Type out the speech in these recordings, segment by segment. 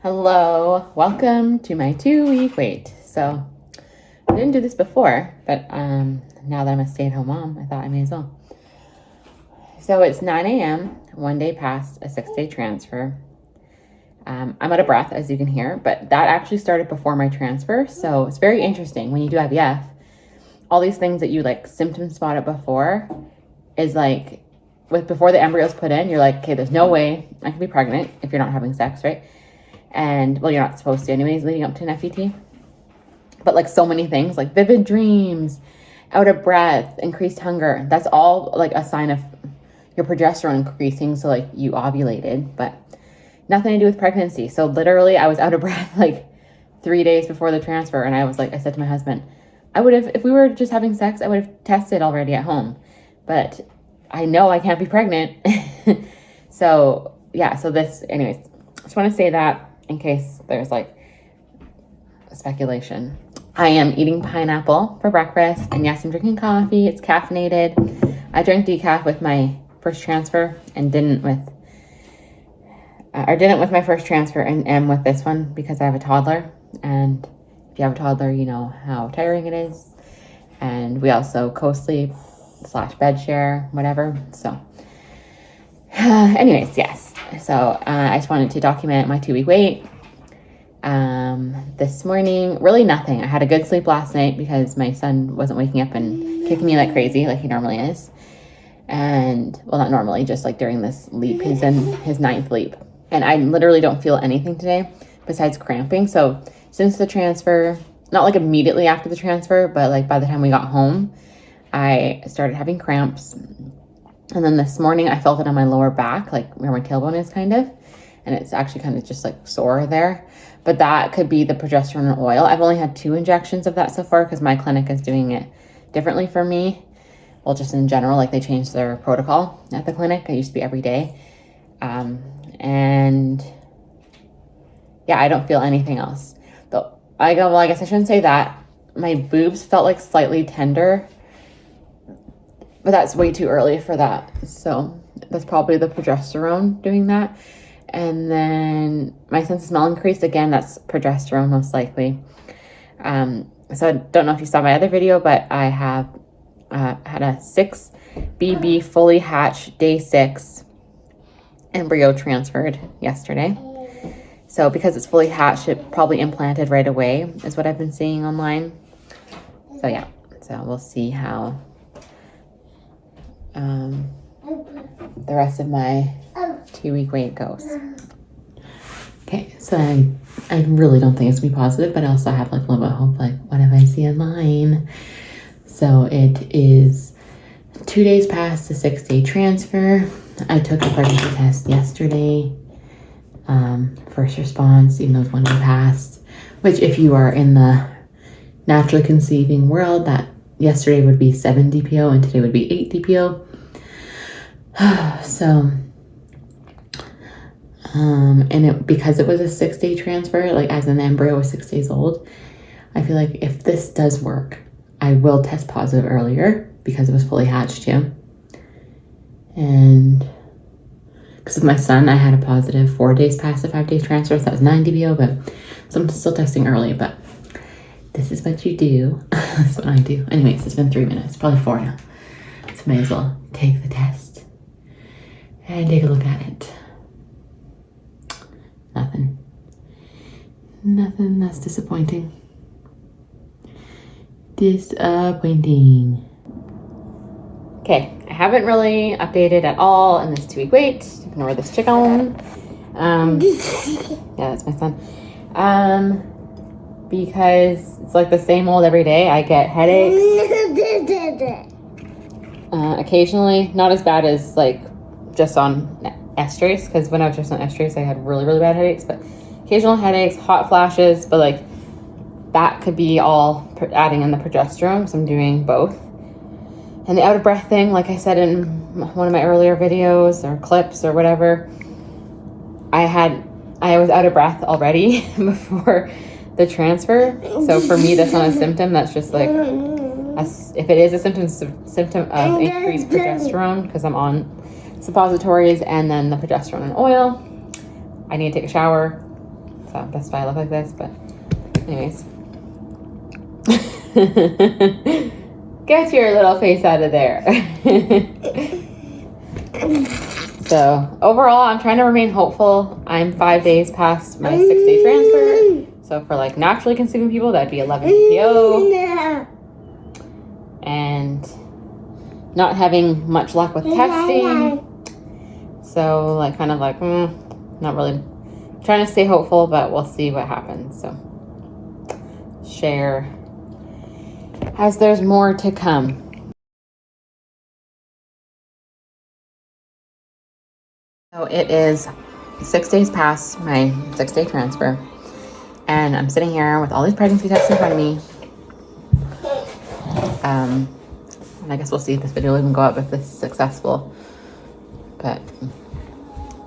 Hello, welcome to my 2-week wait. So I didn't do this before, but now that I'm a stay-at-home mom, I thought I may as well. So it's 9 a.m., one day past a 6-day transfer. I'm out of breath, as you can hear, but that actually started before my transfer. So it's very interesting when you do IVF, all these things that you like symptom spotted before is like, before the embryo's put in, you're like, okay, there's no way I can be pregnant if you're not having sex, right? And well, you're not supposed to anyways leading up to an FET. But like so many things, like vivid dreams, out of breath, increased hunger, that's all like a sign of your progesterone increasing. So like you ovulated, but nothing to do with pregnancy. So literally I was out of breath like 3 days before the transfer. And I was like, I said to my husband, I would have, if we were just having sex, I would have tested already at home. But I know I can't be pregnant. So yeah, so this, anyways, just want to say that in case there's like speculation. I am eating pineapple for breakfast, and yes, I'm drinking coffee. It's caffeinated. I drank decaf with my first transfer and didn't with my first transfer and am with this one because I have a toddler. And if you have a toddler, you know how tiring it is. And we also co-sleep / bed share, whatever. So anyways, yes. So I just wanted to document my 2-week wait. This morning, really nothing. I had a good sleep last night because my son wasn't waking up and kicking me like crazy like he normally is. And well, not normally, just like during this leap. He's in his 9th leap. And I literally don't feel anything today besides cramping. So since the transfer, not like immediately after the transfer, but like by the time we got home, I started having cramps. And then this morning I felt it on my lower back, like where my tailbone is kind of. And it's actually kind of just like sore there. But that could be the progesterone oil. I've only had 2 injections of that so far because my clinic is doing it differently for me. Well, just in general, like they changed their protocol at the clinic. I used to be every day. And yeah, I don't feel anything else. Though I go, well, I guess I shouldn't say that. My boobs felt like slightly tender, but that's way too early for that. So that's probably the progesterone doing that. And then my sense of smell increased again. That's progesterone most likely. So I don't know if you saw my other video, but I have had a 6BB fully hatched day 6 embryo transferred yesterday. So because it's fully hatched, it probably implanted right away is what I've been seeing online. So yeah, so we'll see how the rest of my 2-week wait goes. Okay, so I really don't think it's gonna be positive, but I also have like a little bit of hope, like what if I see online? So it is 2 days past the 6-day transfer. I took a pregnancy test yesterday. First response, even though it's 1 day past, which if you are in the naturally conceiving world, that yesterday would be 7 DPO and today would be 8 DPO. So, and because it was a 6-day transfer, like as an embryo was 6 days old, I feel like if this does work, I will test positive earlier because it was fully hatched too. And because of my son, I had a positive 4 days past the 5-day transfer, so that was 9 DPO, but so I'm still testing early, but this is what you do. That's what I do. Anyways, it's been 3 minutes, probably 4 now. So may as well take the test and take a look at it. Nothing, that's disappointing. Disappointing. Okay, I haven't really updated at all in this 2-week wait. Ignore this chicken. Yeah, that's my son. Because it's like the same old every day. I get headaches. Occasionally, not as bad as like just on estrus, because when I was just on estrus, I had really, really bad headaches, but occasional headaches, hot flashes, but like that could be all adding in the progesterone, so I'm doing both. And the out of breath thing, like I said in one of my earlier videos or clips or whatever, I was out of breath already before the transfer. So for me, that's not a symptom. That's just like, if it is a symptom of increased progesterone, because I'm on suppositories and then the progesterone and oil, I need to take a shower, So that's why I look like this, but anyways. Get your little face out of there. So overall, I'm trying to remain hopeful. I'm 5 days past my 6-day transfer. So for like naturally conceiving people, that'd be 11 PPO. And not having much luck with testing. So like kind of like, not really trying to stay hopeful, but we'll see what happens. So share as there's more to come. So it is 6 days past my 6-day transfer, and I'm sitting here with all these pregnancy tests in front of me. And I guess we'll see if this video will even go up if this is successful. But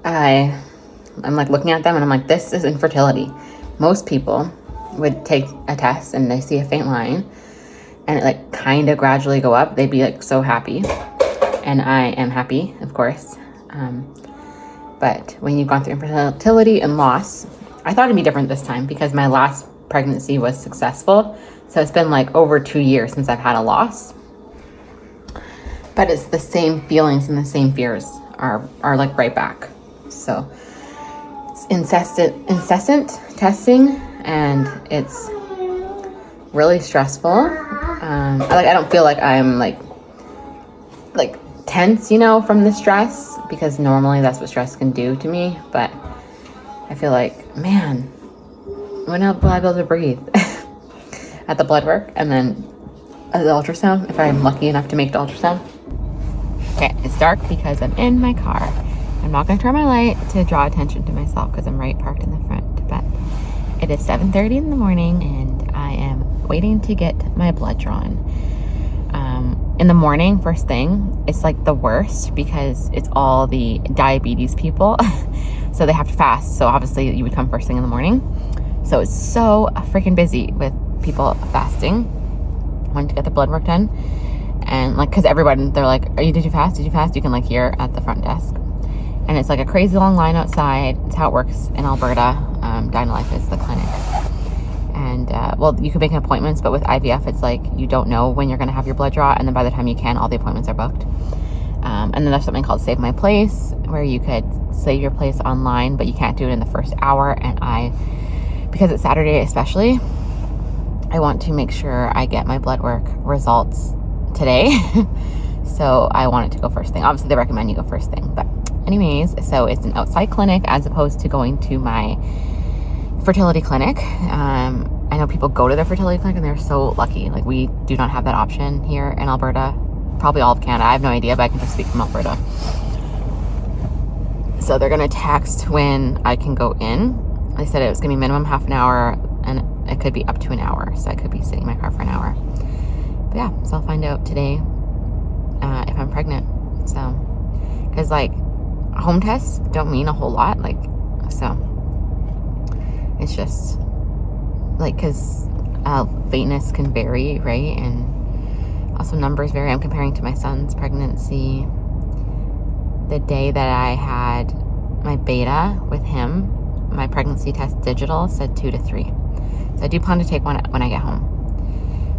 I'm like looking at them and I'm like, this is infertility. Most people would take a test and they see a faint line and it like kind of gradually go up. They'd be like so happy, and I am happy, of course. But when you've gone through infertility and loss, I thought it'd be different this time because my last pregnancy was successful. So it's been like over 2 years since I've had a loss. But it's the same feelings and the same fears are like right back. So it's incessant testing, and it's really stressful. I don't feel like I'm like tense, from the stress, because normally that's what stress can do to me. But I feel like, man, when will I be able to breathe? At the blood work and then at the ultrasound, if I'm lucky enough to make the ultrasound. Okay, it's dark because I'm in my car. I'm not going to turn my light to draw attention to myself because I'm right parked in the front. But it is 7:30 in the morning and I am waiting to get my blood drawn. In the morning, first thing, it's like the worst because it's all the diabetes people. So they have to fast. So obviously you would come first thing in the morning. So it's so freaking busy with people fasting, wanting to get the blood work done. And like, cause everybody, they're like, did you fast? Did you fast? You can like hear at the front desk. And it's like a crazy long line outside. It's how it works in Alberta. Dynalife is the clinic. And well, you can make appointments, but with IVF, it's like you don't know when you're going to have your blood draw, and then by the time you can, all the appointments are booked. And then there's something called Save My Place, where you could save your place online, but you can't do it in the first hour. And because it's Saturday especially, I want to make sure I get my blood work results today. So I want it to go first thing. Obviously, they recommend you go first thing, but anyways, so it's an outside clinic as opposed to going to my fertility clinic. I know people go to their fertility clinic and they're so lucky. Like, we do not have that option here in Alberta. Probably all of Canada. I have no idea, but I can just speak from Alberta. So they're going to text when I can go in. They said it was going to be minimum half an hour, and it could be up to an hour. So I could be sitting in my car for an hour. But yeah, so I'll find out today if I'm pregnant. So, because like home tests don't mean a whole lot. Like, so it's just like, because faintness can vary, right? And also numbers vary. I'm comparing to my son's pregnancy. The day that I had my beta with him, my pregnancy test digital said 2 to 3. So I do plan to take one when I get home.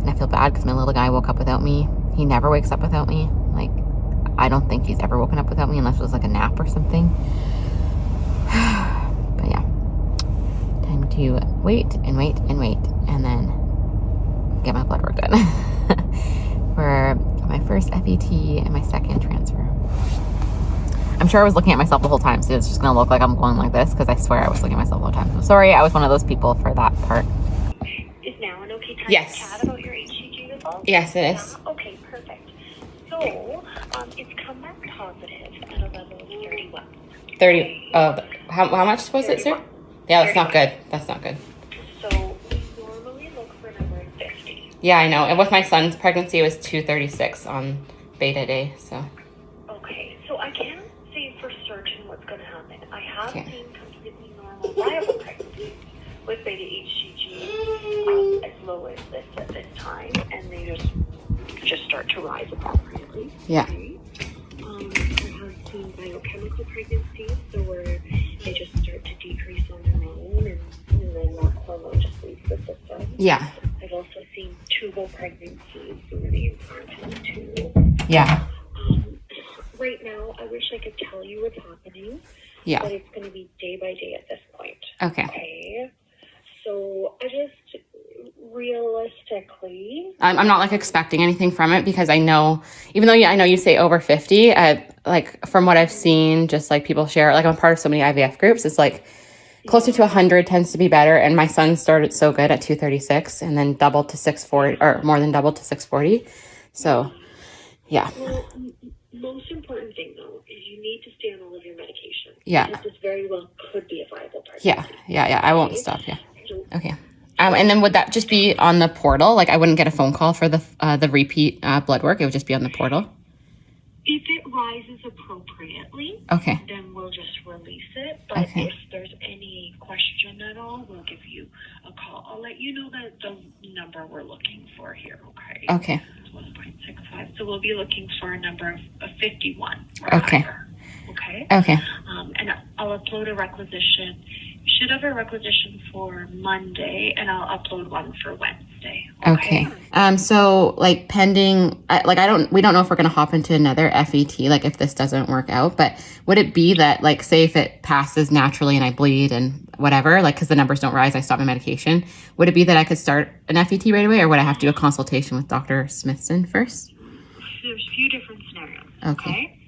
And I feel bad because my little guy woke up without me. He never wakes up without me. Like, I don't think he's ever woken up without me unless it was like a nap or something. But yeah, time to wait and wait and wait, and then get my blood work done for my first FET and my second transfer. I'm sure I was looking at myself the whole time, so it's just gonna look like I'm going like this because I swear I was looking at myself the whole time. So sorry, I was one of those people for that part. Is now an okay time Yes. to chat about your HCG results? Yes, it is. Okay, perfect. So, it's come back positive at a level of 31. 30. Oh, how much was it, sir? 31. Yeah, that's not good. That's not good. So, we normally look for a number of 50. Yeah, I know. And with my son's pregnancy, it was 236 on beta day. So. Okay, so I can't say for certain what's going to happen. I have Okay. seen completely normal, viable pregnancies with beta HCG as low as this at this time, and they just start to rise appropriately. Yeah. Okay. I have seen biochemical pregnancies, so where they just start to decrease on their own, and Yeah. I've also seen tubal pregnancies where the implanted too. Yeah. Right now, I wish I could tell you what's happening, Yeah. but it's going to be day by day at this point. Okay. Okay. So I just realistically, I'm not like expecting anything from it because I know, even though I know you say over 50, like from what I've seen, just like people share, like I'm part of so many IVF groups, it's like closer to 100 tends to be better. And my son started so good at 236 and then doubled to 640 or more than doubled to 640. So yeah. Well, most important thing though is you need to stay on all of your medication. Yeah. Because this very well could be a viable pregnancy. Yeah. I won't stop. Yeah. So, Okay. And then would that just be on the portal? Like I wouldn't get a phone call for the repeat blood work. It would just be on the portal. if it rises appropriately, Okay. then we'll just release it. But Okay. if there's any question at all, we'll give you a call. I'll let you know that the number we're looking for here, okay? Okay. It's 1.65. So we'll be looking for a number of 51 or Okay. higher. Okay? Okay. And I'll upload a requisition. You should have a requisition for Monday, and I'll upload one for Wednesday. Okay. So like pending, we don't know if we're going to hop into another FET, like if this doesn't work out, but would it be that like, say if it passes naturally and I bleed and whatever, like, cause the numbers don't rise, I stop my medication. Would it be that I could start an FET right away or would I have to do a consultation with Dr. Smithson first? There's a few different scenarios. Okay.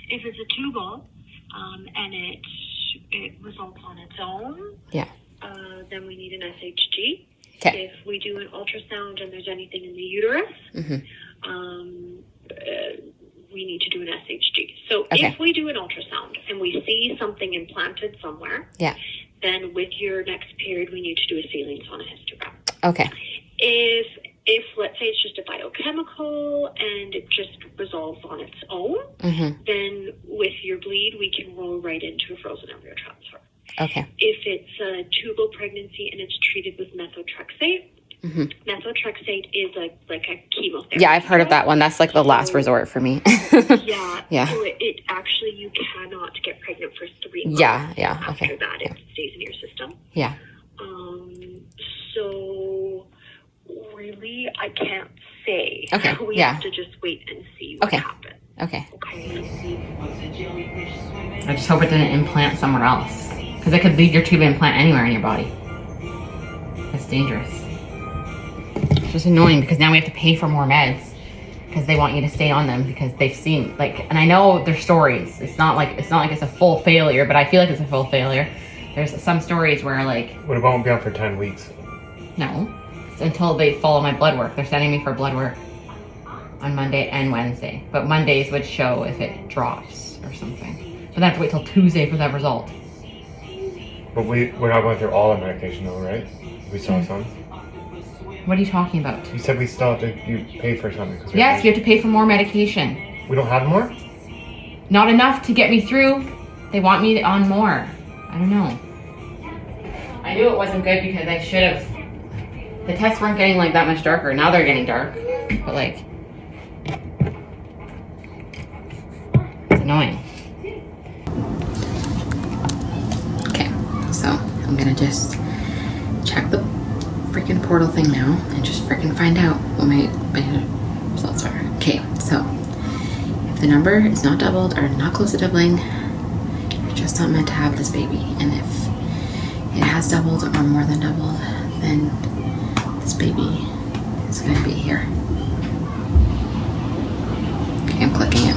If it's a tubal, and it results on its own, Yeah. then we need an SHG. Okay. If we do an ultrasound and there's anything in the uterus, we need to do an SHG. So Okay. if we do an ultrasound and we see something implanted somewhere, Yeah. then with your next period, we need to do a saline sonohystogram. Okay. If let's say it's just a biochemical and it just resolves on its own, then with your bleed, we can roll right into a frozen embryo transfer. Okay. If it's a tubal pregnancy and it's treated with methotrexate, methotrexate is like a chemotherapy. Yeah, I've heard of that one. That's like the last resort for me. Yeah. Yeah. So it actually, you cannot get pregnant for 3 months. Yeah. After Okay. that, it stays in your system. Yeah. So really, I can't say. Okay, We yeah. have to just wait and see what Okay. happens. Okay. Okay. I just hope it didn't implant somewhere else. Because it could lead your tube implant anywhere in your body. That's dangerous. It's just annoying because now we have to pay for more meds. Because they want you to stay on them because they've seen, like, and I know their stories. It's not like it's a full failure, but I feel like it's a full failure. There's some stories where like... What about be on for 10 weeks? No. It's until they follow my blood work. They're sending me for blood work on Monday and Wednesday. But Mondays would show if it drops or something. But I have to wait till Tuesday for that result. But we're not going through all our medication though, right? We still have some. What are you talking about? You said we still have to pay for something. Yes, you have to pay for more medication. We don't have more? Not enough to get me through. They want me on more. I don't know. I knew it wasn't good because I should have... The tests weren't getting like that much darker. Now they're getting dark. But like... It's annoying. Okay, so I'm gonna just check the freaking portal thing now and just freaking find out what my results are. Okay, so if the number is not doubled or not close to doubling, you're just not meant to have this baby. And if it has doubled or more than doubled, then this baby is going to be here. Okay, I'm clicking it.